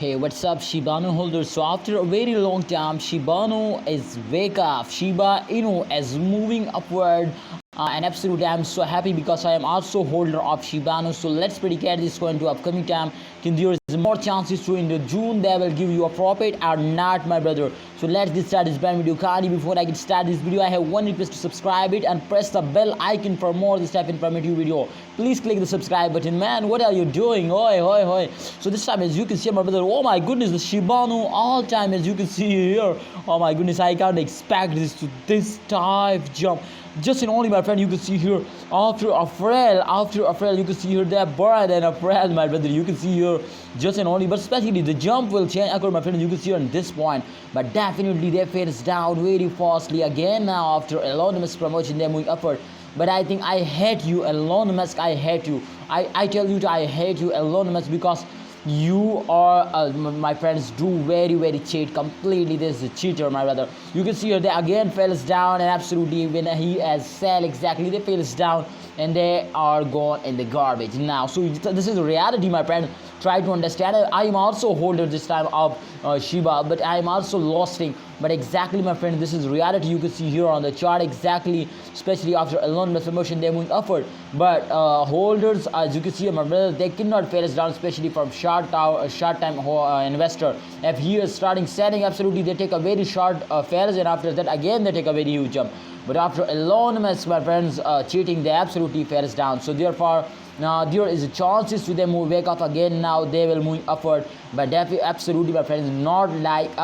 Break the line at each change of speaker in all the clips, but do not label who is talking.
Hey, what's up, Shiba Inu holders? So after a very long time, Shiba Inu is wake up. Shiba Inu is moving upward, and absolutely I'm so happy because I am also holder of Shiba Inu. So let's predicate this going to upcoming time. There is more chances to in the June they will give you a profit or not, my brother. So let's get started this brand video. Kindly before I get started this video, I have one request to subscribe it and press the bell icon for more this type of informative video. Please click the subscribe button, man. What are you doing? Oi. So this time, as you can see, my brother, oh my goodness, the Shiba Inu all time, as you can see here. Oh my goodness, I can't expect this type jump. Just in only, my friend, you can see here after April, you can see here that bird and April, my brother, you can see here just in only, but especially the jump will change, my friend, you can see here on this point, but definitely they fades down very fastly again now after Elon Musk promotion, they're moving upward. But I think I hate you, Elon Musk. I hate you. I tell you, I hate you, Elon Musk, because you are my friends do very cheat completely. This is a cheater, my brother. You can see here they again falls down, and absolutely when he has sell exactly they falls down and they are gone in the garbage now. So this is reality, my friend. Try to understand it. I am also holder this time of Shiba, but I am also losing. But exactly, my friend, this is reality. You can see here on the chart exactly, especially after Elon Musk promotion, they're moving upward. But holders, as you can see, my brother, they cannot fail us down, especially from short time investor. If he is starting selling, absolutely they take a very short fails, and after that again they take a very huge jump. But after Elon Musk, my friends, cheating, they absolutely fails down. So therefore, now there is a chances to them wake up again. Now they will move upward, but absolutely, my friends, not like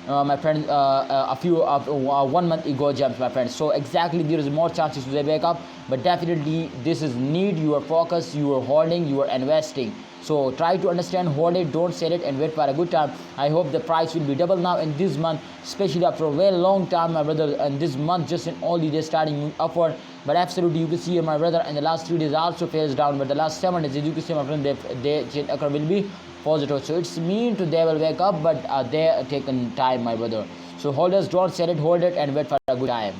my friend a few 1 month ago jumps, my friends. So exactly there is more chances to they wake up, but definitely this is need your focus, you are holding, you are investing. So try to understand, hold it, don't sell it, and wait for a good time. I hope the price will be double now in this month, especially after a very long time, my brother. And this month, just in only days, starting upward. But absolutely, you can see here, my brother, in the last 3 days also fails down. But the last 7 days, you can see, my friend, they will be positive. So it's mean to they will wake up, but they taken time, my brother. So holders, don't sell it, hold it, and wait for a good time.